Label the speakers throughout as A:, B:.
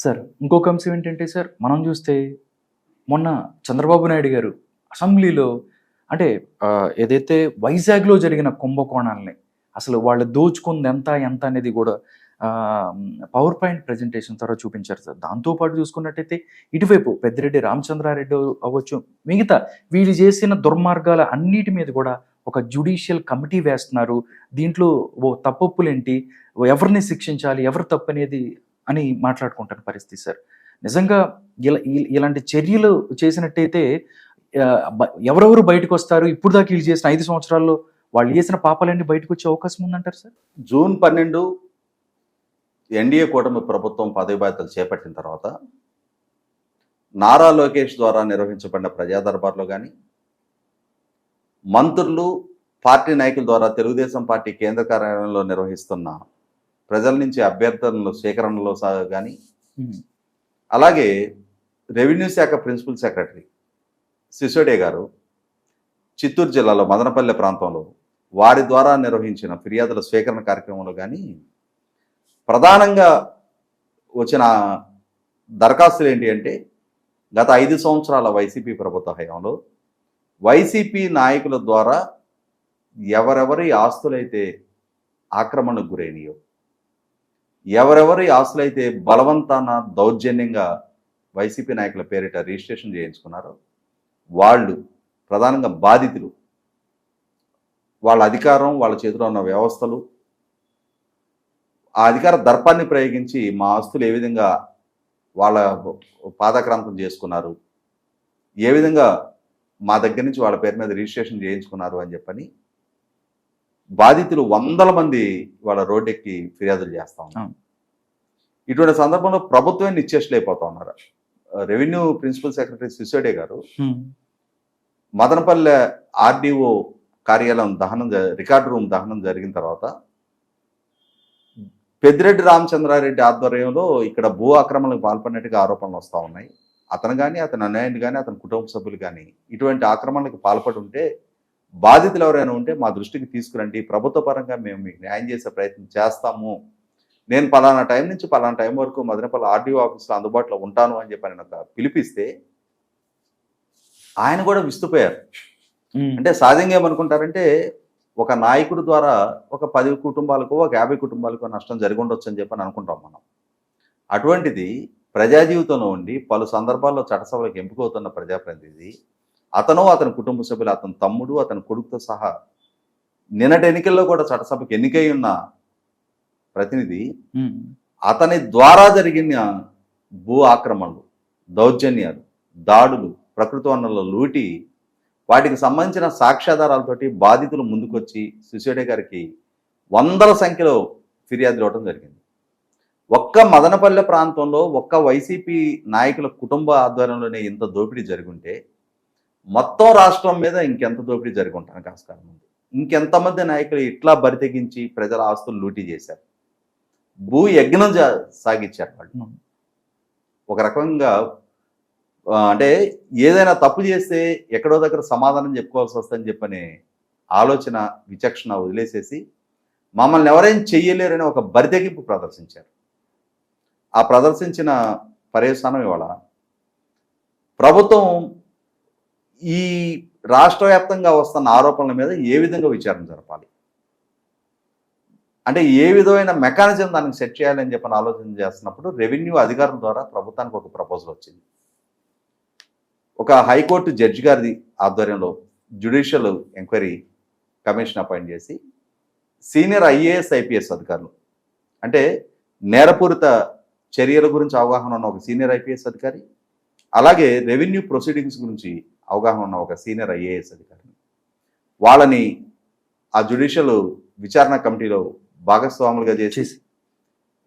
A: Sir ఇంకొక అంశం ఏంటంటే సార్, మనం చూస్తే మొన్న చంద్రబాబు నాయుడు గారు అసెంబ్లీలో అంటే ఏదైతే వైజాగ్‌లో జరిగిన కుంభకోణాల్ని అసలు వాళ్ళు దోచుకుంది ఎంత, ఎంత అనేది గూడా పవర్ పాయింట్ ప్రెజెంటేషన్ ద్వారా చూపించారు సార్. దాంతో పాటు చూసుకున్నట్టయితే ఇటువైపు పెద్దిరెడ్డి రామచంద్రారెడ్డి అవ్వచ్చు, మిగతా వీళ్ళు చేసిన దుర్మార్గాల అన్నిటి మీద కూడా ఒక జ్యుడిషియల్ కమిటీ వేస్తున్నారు. దీంట్లో తప్పొప్పులేంటి, ఎవరిని శిక్షించాలి, ఎవరు తప్పనేది అని మాట్లాడుకుంటున్న పరిస్థితి సార్. నిజంగా ఇలాంటి చర్యలు చేసినట్టయితే ఎవరెవరు బయటకొస్తారు? ఇప్పుడు దాకా వీళ్ళు చేసిన 5 సంవత్సరాల్లో వాళ్ళు చేసిన పాపాలన్నీ బయటకొచ్చే అవకాశం ఉందంటారు సార్?
B: జూన్ 12 ఎన్డీఏ కూటమి ప్రభుత్వం పదవి బాధ్యతలు చేపట్టిన తర్వాత నారా లోకేష్ ద్వారా నిర్వహించబడిన ప్రజా దర్బార్లో కానీ, మంత్రులు పార్టీ నాయకుల ద్వారా తెలుగుదేశం పార్టీ కేంద్ర కార్యాలయంలో నిర్వహిస్తున్న ప్రజల నుంచి అభ్యర్థనలు స్వీకరణలో కానీ, అలాగే రెవెన్యూ శాఖ ప్రిన్సిపల్ సెక్రటరీ సిసోడే గారు చిత్తూరు జిల్లాలో మదనపల్లె ప్రాంతంలో వారి ద్వారా నిర్వహించిన ఫిర్యాదుల స్వీకరణ కార్యక్రమంలో కానీ ప్రధానంగా వచ్చిన దరఖాస్తులు ఏంటి అంటే, గత 5 సంవత్సరాల వైసీపీ ప్రభుత్వ హయాంలో వైసీపీ నాయకుల ద్వారా ఎవరెవరి ఆస్తులైతే ఆక్రమణకు గురైనయో, ఎవరెవరి ఆస్తులైతే బలవంతాన దౌర్జన్యంగా వైసీపీ నాయకుల పేరిట రిజిస్ట్రేషన్ చేయించుకున్నారో వాళ్ళు ప్రధానంగా బాధితులు. వాళ్ళ అధికారం, వాళ్ళ చేతిలో ఉన్న వ్యవస్థలు, ఆ అధికార దర్పాన్ని ప్రయోగించి మా ఆస్తులు ఏ విధంగా వాళ్ళ పాదాక్రాంతం చేసుకున్నారు, ఏ విధంగా మా దగ్గర నుంచి వాళ్ళ పేరు మీద రిజిస్ట్రేషన్ చేయించుకున్నారు అని చెప్పని బాధితులు 100 మంది వాళ్ళ రోడ్డెక్కి ఫిర్యాదులు చేస్తా ఉన్నారు. ఇటువంటి సందర్భంలో ప్రభుత్వం నిశ్చేష్లైపోతా ఉన్నారు. రెవెన్యూ ప్రిన్సిపల్ సెక్రటరీ సిసోడే గారు మదనపల్లె ఆర్డీఓ కార్యాలయం రికార్డు రూమ్ దహనం జరిగిన తర్వాత పెద్దిరెడ్డి రామచంద్రారెడ్డి ఆధ్వర్యంలో ఇక్కడ భూ ఆక్రమణలకు పాల్పడినట్టుగా ఆరోపణలు వస్తూ ఉన్నాయి. అతను కానీ, అతని అన్యాయుడు కానీ, అతని కుటుంబ సభ్యులు కానీ ఇటువంటి ఆక్రమణలకు పాల్పడి ఉంటే, బాధితులు ఎవరైనా ఉంటే మా దృష్టికి తీసుకురండి, ప్రభుత్వ పరంగా మేము మీకు న్యాయం చేసే ప్రయత్నం చేస్తాము, నేను పలానా టైం నుంచి పలానా టైం వరకు మదనపల్లి ఆర్డీఓ ఆఫీస్లో అందుబాటులో ఉంటాను అని చెప్పి ఆయన పిలిపిస్తే ఆయన కూడా విస్తుపోయారు. అంటే సహజంగా ఏమనుకుంటారంటే, ఒక నాయకుడి ద్వారా ఒక 10 కుటుంబాలకు, ఒక 50 కుటుంబాలకు నష్టం జరిగి ఉండొచ్చు అని చెప్పని అనుకుంటాం మనం. అటువంటిది ప్రజా జీవితంలో ఉండి పలు సందర్భాల్లో చట్టసభలకు ఎంపికవుతున్న ప్రజాప్రతినిధి, అతను, అతని కుటుంబ సభ్యులు, అతని తమ్ముడు, అతని కొడుకుతో సహా నిన్నటి ఎన్నికల్లో కూడా చట్టసభకు ఎన్నికై ఉన్న ప్రతినిధి, అతని ద్వారా జరిగిన భూ ఆక్రమణలు, దౌర్జన్యాలు, దాడులు, ప్రకృతి వనరుల లూటి, వాటికి సంబంధించిన సాక్ష్యాధారాలతోటి బాధితులు ముందుకొచ్చి సిసోడే గారికి 100ల సంఖ్యలో ఫిర్యాదులు ఇవ్వడం జరిగింది. ఒక్క మదనపల్లె ప్రాంతంలో ఒక్క వైసీపీ నాయకుల కుటుంబ ఆధ్వర్యంలోనే ఇంత దోపిడీ జరుగుంటే మొత్తం రాష్ట్రం మీద ఇంకెంత దోపిడీ జరిగి ఉంటానికి ఆస్కారం ఉంది. ఇంకెంతమంది నాయకులు ఇట్లా బరితెగించి ప్రజల ఆస్తులు లూటీ చేశారు, భూ యజ్ఞం సాగించారు వాళ్ళు. ఒక రకంగా అంటే ఏదైనా తప్పు చేస్తే ఎక్కడో దగ్గర సమాధానం చెప్పుకోవాల్సి వస్తుందని చెప్పని ఆలోచన, విచక్షణ వదిలేసేసి మమ్మల్ని ఎవరైనా చెయ్యలేరని ఒక బరితెగింపు ప్రదర్శించారు. ఆ ప్రదర్శించిన పర్యవసానం ఇవాళ ప్రభుత్వం ఈ రాష్ట్ర వ్యాప్తంగా వస్తున్న ఆరోపణల మీద ఏ విధంగా విచారణ జరపాలి, అంటే ఏ విధమైన మెకానిజం దానికి సెట్ చేయాలని చెప్పని ఆలోచన చేస్తున్నప్పుడు రెవెన్యూ అధికారుల ద్వారా ప్రభుత్వానికి ఒక ప్రపోజల్ వచ్చింది. ఒక హైకోర్టు జడ్జి గారి ఆధ్వర్యంలో జ్యుడిషియల్ ఎంక్వైరీ కమిషన్ అపాయింట్ చేసి సీనియర్ ఐఏఎస్ ఐపీఎస్ అధికారులు, అంటే నేరపూరిత చర్యల గురించి అవగాహన ఉన్న ఒక సీనియర్ ఐపీఎస్ అధికారి, అలాగే రెవెన్యూ ప్రొసీడింగ్స్ గురించి అవగాహన ఉన్న ఒక సీనియర్ ఐఏఎస్ అధికారి, వాళ్ళని ఆ జ్యుడిషియల్ విచారణ కమిటీలో భాగస్వాములుగా చేసి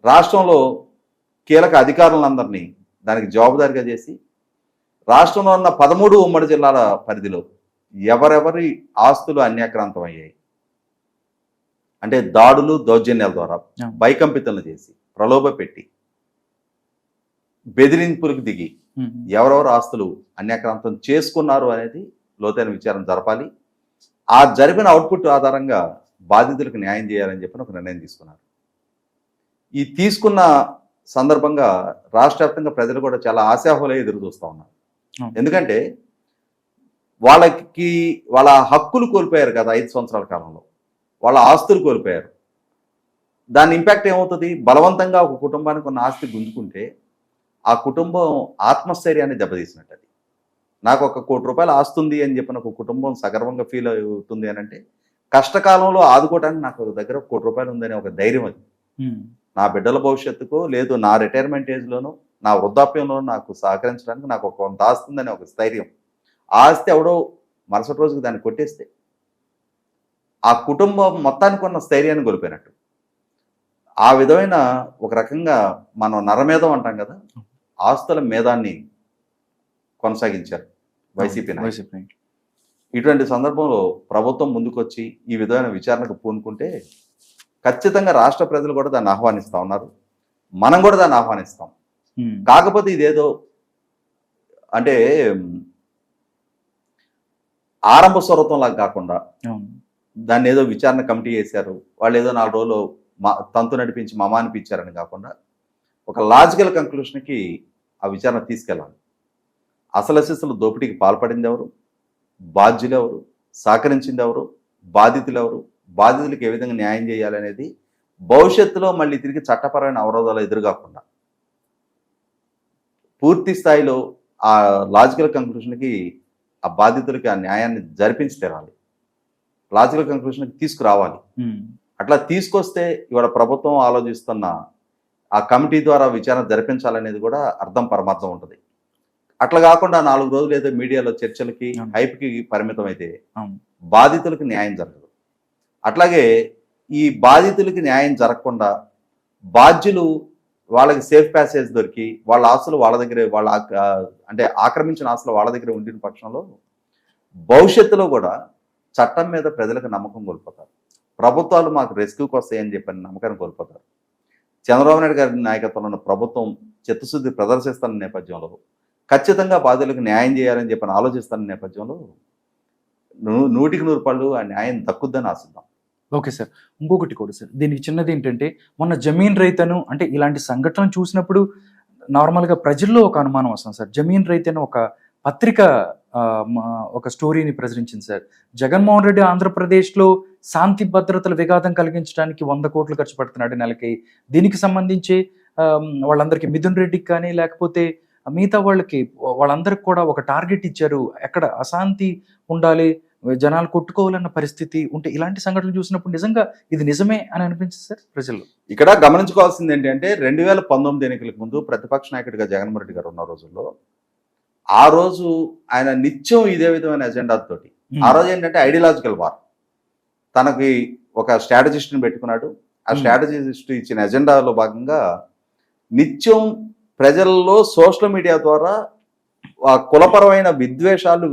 B: రాష్ట్రంలో కీలక అధికారులందరినీ దానికి జవాబుదారిగా చేసి రాష్ట్రంలో ఉన్న 13 ఉమ్మడి జిల్లాల పరిధిలో ఎవరెవరి ఆస్తులు అన్యాక్రాంతం అయ్యాయి, అంటే దాడులు, దౌర్జన్యాల ద్వారా భయకంపితులను చేసి, ప్రలోభ పెట్టి, బెదిరింపులకు దిగి ఎవరెవరు ఆస్తులు అన్యాక్రాంతం చేసుకున్నారు అనేది లోతైన విచారణ జరపాలి. ఆ జరిపిన అవుట్పుట్ ఆధారంగా బాధితులకు న్యాయం చేయాలని చెప్పి ఒక నిర్ణయం తీసుకున్నారు. ఈ తీసుకున్న సందర్భంగా రాష్ట్ర వ్యాప్తంగా ప్రజలు కూడా చాలా ఆశాహులై ఎదురు చూస్తూ ఉన్నారు. ఎందుకంటే వాళ్ళకి వాళ్ళ హక్కులు కోల్పోయారు కదా 5 సంవత్సరాల కాలంలో, వాళ్ళ ఆస్తులు కోల్పోయారు. దాని ఇంపాక్ట్ ఏమవుతుంది? బలవంతంగా ఒక కుటుంబానికి ఉన్న ఆస్తి గుంజుకుంటే ఆ కుటుంబం ఆత్మస్థైర్యాన్ని దెబ్బతీసినట్టు. అది నాకు ఒక ₹1 కోటి ఆస్తి ఉంది అని చెప్పిన ఒక కుటుంబం సగర్వంగా ఫీల్ అవుతుంది అని అంటే కష్టకాలంలో ఆదుకోవడానికి నాకు దగ్గర ₹1 కోటి ఉందనే ఒక ధైర్యం. అది నా బిడ్డల భవిష్యత్తుకో లేదు నా రిటైర్మెంట్ ఏజ్లోనో నా వృద్ధాప్యంలో నాకు సహకరించడానికి నాకు ఒక కొంత ఆస్తి ఉందనే ఒక స్థైర్యం. ఆ ఆస్తి ఎవడో మరుసటి రోజుకి దాన్ని కొట్టేస్తే ఆ కుటుంబం మొత్తానికి ఉన్న స్థైర్యాన్ని కోల్పోయినట్టు. ఆ విధమైన ఒక రకంగా మనం నరమేధం అంటాం కదా, ఆస్తుల మేధాన్ని కొనసాగించారు వైసీపీ నాయకులు. ఇటువంటి సందర్భంలో ప్రభుత్వం ముందుకొచ్చి ఈ విధమైన విచారణకు పూనుకుంటే ఖచ్చితంగా రాష్ట్ర ప్రజలు కూడా దాన్ని ఆహ్వానిస్తూ ఉన్నారు, మనం కూడా దాన్ని ఆహ్వానిస్తాం. కాకపోతే ఇదేదో అంటే ఆరంభ స్వరూపంలాగా కాకుండా దాన్ని ఏదో విచారణ కమిటీ చేశారు, వాళ్ళు ఏదో 4 రోజులు తంతు నడిపించి మమా అనిపించారని కాకుండా ఒక లాజికల్ కంక్లూషన్కి ఆ విచారణ తీసుకెళ్ళాలి. అసలు దోపిడీకి పాల్పడింది ఎవరు, బాధ్యులు ఎవరు, సహకరించింది ఎవరు, బాధితులు ఎవరు, బాధితులకు ఏ విధంగా న్యాయం చేయాలనేది భవిష్యత్తులో మళ్ళీ తిరిగి చట్టపరమైన అవరోధాలు ఎదురుకాకుండా పూర్తి స్థాయిలో ఆ లాజికల్ కంక్లూషన్కి ఆ బాధితులకి ఆ న్యాయాన్ని జరిపించి తీరాలి, లాజికల్ కంక్లూషన్కి తీసుకురావాలి. అట్లా తీసుకొస్తే ఇవాళ ప్రభుత్వం ఆలోచిస్తున్న ఆ కమిటీ ద్వారా విచారణ జరిపించాలనేది కూడా అర్థం పరమార్థం ఉంటుంది. అట్లా కాకుండా 4 రోజులు ఏదో మీడియాలో చర్చలకి హైప్కి పరిమితం అయితే బాధితులకు న్యాయం జరగదు. అట్లాగే ఈ బాధితులకి న్యాయం జరగకుండా బాధ్యులు వాళ్ళకి సేఫ్ ప్యాసేజ్ దొరికి వాళ్ళ ఆస్తులు వాళ్ళ దగ్గరే అంటే ఆక్రమించిన ఆస్తులు వాళ్ళ దగ్గర ఉండిన పక్షంలో భవిష్యత్తులో కూడా చట్టం మీద ప్రజలకు నమ్మకం కోల్పోతారు, ప్రభుత్వాలు మాకు రెస్క్యూకి వస్తాయని చెప్పని నమ్మకాన్ని కోల్పోతారు. చంద్రబాబు నాయుడు గారి నాయకత్వంలో ఉన్న ప్రభుత్వం చిత్తశుద్ధి ప్రదర్శిస్తున్న నేపథ్యంలో ఖచ్చితంగా బాధితులకు న్యాయం చేయాలని చెప్పని ఆలోచిస్తున్న నేపథ్యంలో 100కి 100 ఆ న్యాయం దక్కుద్దని ఆశిద్దాం.
A: ఓకే సార్, ఇంకొకటి కూడా సార్, దీనికి చిన్నది ఏంటంటే మొన్న జమీన్ రైతను అంటే ఇలాంటి సంఘటనలు చూసినప్పుడు నార్మల్గా ప్రజల్లో ఒక అనుమానం వస్తుంది సార్. జమీన్ రైతను ఒక పత్రిక ఒక స్టోరీని ప్రచురించింది సార్. జగన్మోహన్ రెడ్డి ఆంధ్రప్రదేశ్లో శాంతి భద్రతల విఘాతం కలిగించడానికి 100 కోట్లు ఖర్చు పెడుతున్నాడు నెలకి. దీనికి సంబంధించి వాళ్ళందరికీ మిథున్ రెడ్డికి కానీ లేకపోతే మిగతా వాళ్ళందరికి కూడా ఒక టార్గెట్ ఇచ్చారు, ఎక్కడ అశాంతి ఉండాలి, జనాలు కొట్టుకోవాలన్న పరిస్థితి ఉంటే ఇలాంటి సంఘటనలు చూసినప్పుడు నిజంగా ఇది నిజమే అని అనిపించింది సార్ ప్రజలు.
B: ఇక్కడ గమనించుకోవాల్సింది ఏంటంటే 2019 ఎన్నికలకు ముందు ప్రతిపక్ష నాయకుడిగా జగన్మోహన్ రెడ్డి గారు ఉన్న రోజుల్లో ఆ రోజు ఆయన నిత్యం ఇదే విధమైన ఎజెండాతోటి ఆ రోజు ఏంటంటే ఐడియాలజికల్ వార్, తనకి ఒక స్ట్రాటజిస్ట్ని పెట్టుకున్నాడు. ఆ స్ట్రాటజిస్ట్ ఇచ్చిన ఎజెండాలో భాగంగా నిత్యం ప్రజల్లో సోషల్ మీడియా ద్వారా కులపరమైన విద్వేషాలు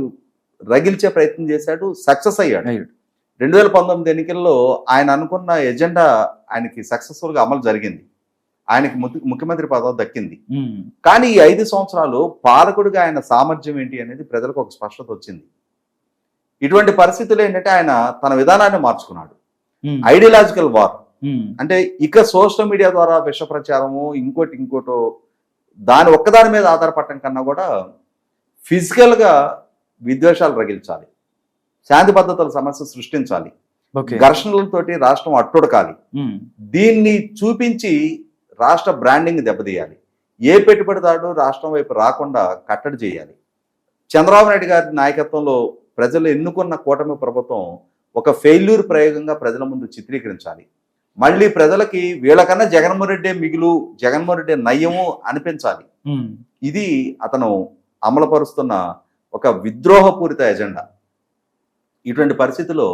B: రగిల్చే ప్రయత్నం చేశాడు, సక్సెస్ అయ్యాడు. 2019 ఎన్నికల్లో ఆయన అనుకున్న ఎజెండా ఆయనకి సక్సెస్ఫుల్గా అమలు జరిగింది, ఆయనకి ముఖ్యమంత్రి పదవి దక్కింది. కానీ ఈ 5 సంవత్సరాలు పాలకుడిగా ఆయన సామర్థ్యం ఏంటి అనేది ప్రజలకు ఒక స్పష్టత వచ్చింది. ఇటువంటి పరిస్థితులు ఏంటంటే ఆయన తన విధానాన్ని మార్చుకున్నాడు. ఐడియాలజికల్ వార్ అంటే ఇక సోషల్ మీడియా ద్వారా విష ప్రచారము ఇంకోటో దాని ఒక్కదాని మీద ఆధారపడటం కన్నా కూడా ఫిజికల్గా విద్వేషాలు రగిల్చాలి, శాంతి భద్రతల సమస్య సృష్టించాలి, ఘర్షణలతోటి రాష్ట్రం అట్టుడకాలి, దీన్ని చూపించి రాష్ట్ర బ్రాండింగ్ దెబ్బతీయాలి, ఏ పెట్టుబడిదారుడు రాష్ట్రం వైపు రాకుండా కట్టడి చేయాలి. చంద్రబాబు నాయుడు గారి నాయకత్వంలో ప్రజలు ఎన్నుకున్న కూటమి ప్రభుత్వం ఒక ఫెయిల్యూర్ ప్రయోగంగా ప్రజల ముందు చిత్రీకరించాలి. మళ్ళీ ప్రజలకి వీళ్ళకన్నా జగన్మోహన్ రెడ్డి మిగులు, జగన్మోహన్ రెడ్డి నయ్యము అనిపించాలి. ఇది అతను అమలుపరుస్తున్న ఒక విద్రోహపూరిత ఎజెండా. ఇటువంటి పరిస్థితుల్లో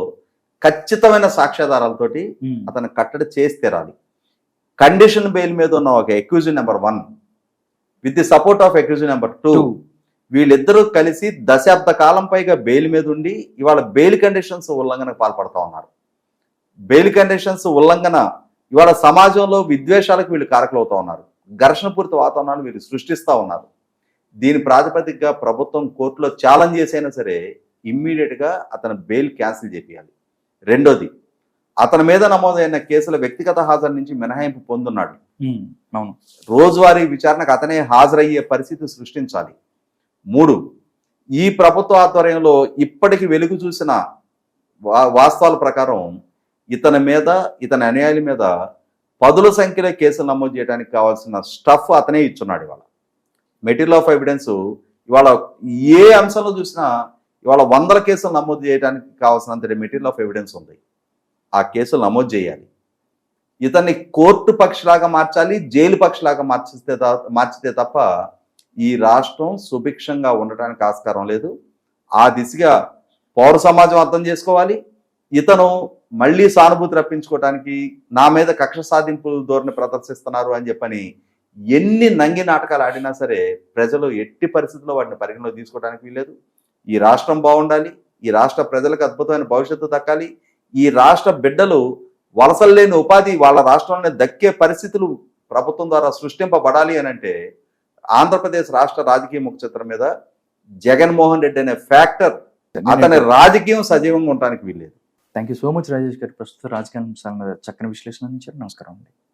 B: ఖచ్చితమైన సాక్ష్యాధారాలతోటి అతను కట్టడి చేసి తీరాలి. కండిషన్ బెయిల్ మీద ఉన్న ఒక accused number 1 with the support of accused number 2 వీళ్ళిద్దరూ కలిసి దశాబ్ద కాలం పైగా బెయిల్ మీద ఉండి ఇవాళ బెయిల్ కండిషన్స్ ఉల్లంఘనకు పాల్పడుతూ ఉన్నారు. బెయిల్ కండిషన్స్ ఉల్లంఘన ఇవాళ సమాజంలో విద్వేషాలకు వీళ్ళు కారకులు అవుతూ ఉన్నారు, ఘర్షణపూరిత వాతావరణాలు వీళ్ళు సృష్టిస్తూ ఉన్నారు. దీని ప్రాతిపదికగా ప్రభుత్వం కోర్టులో ఛాలెంజ్ చేసైనా సరే ఇమ్మీడియట్గా అతను బెయిల్ క్యాన్సిల్ చేయాలి. రెండోది, అతని మీద నమోదైన కేసుల వ్యక్తిగత హాజరు నుంచి మినహాయింపు పొందున్నాడు.
A: అవును.
B: రోజువారీ విచారణకు అతనే హాజరయ్యే పరిస్థితి సృష్టించాలి. 3, ఈ ప్రభుత్వ ఆధ్వర్యంలో ఇప్పటికి వెలుగు చూసిన వాస్తవాల ప్రకారం ఇతని మీద, ఇతని అనుయాయుల మీద పదుల సంఖ్యలో కేసులు నమోదు చేయడానికి కావాల్సిన స్టఫ్ అతనే ఇచ్చున్నాడు. ఇవాళ మెటీరియల్ ఆఫ్ ఎవిడెన్స్ ఇవాళ ఏ అంశంలో చూసినా ఇవాళ 100 కేసులు నమోదు చేయడానికి కావాల్సినంత మెటీరియల్ ఆఫ్ ఎవిడెన్స్ ఉంది. ఆ కేసులు నమోదు చేయాలి. ఇతన్ని కోర్టు పక్షలాగా మార్చాలి, జైలు పక్షలాగా మార్చితే తప్ప ఈ రాష్ట్రం సుభిక్షంగా ఉండటానికి ఆస్కారం లేదు. ఆ దిశగా పౌర సమాజం అర్థం చేసుకోవాలి. ఇతను మళ్ళీ సానుభూతి రప్పించుకోవడానికి నా మీద కక్ష సాధింపు ధోరణి ప్రదర్శిస్తున్నారు అని చెప్పని ఎన్ని నంగి నాటకాలు ఆడినా సరే ప్రజలు ఎట్టి పరిస్థితుల్లో వాటిని పరిగణలో తీసుకోవడానికి వీల్లేదు. ఈ రాష్ట్రం బాగుండాలి, ఈ రాష్ట్ర ప్రజలకు అద్భుతమైన భవిష్యత్తు దక్కాలి, ఈ రాష్ట్ర బిడ్డలు వలసలు లేని ఉపాధి వాళ్ళ రాష్ట్రంలో దక్కే పరిస్థితులు ప్రభుత్వం ద్వారా సృష్టింపబడాలి అని అంటే ఆంధ్రప్రదేశ్ రాష్ట్ర రాజకీయ ముఖ చిత్రం మీద జగన్మోహన్ రెడ్డి అనే ఫ్యాక్టర్, అతని రాజకీయం సజీవంగా ఉండడానికి వీల్లేదు.
A: Thank you so much Rajesh గారు. ప్రస్తుత రాజకీయ అంశాల మీద చక్కని విశ్లేషణ అందించారు. నమస్కారం అండి.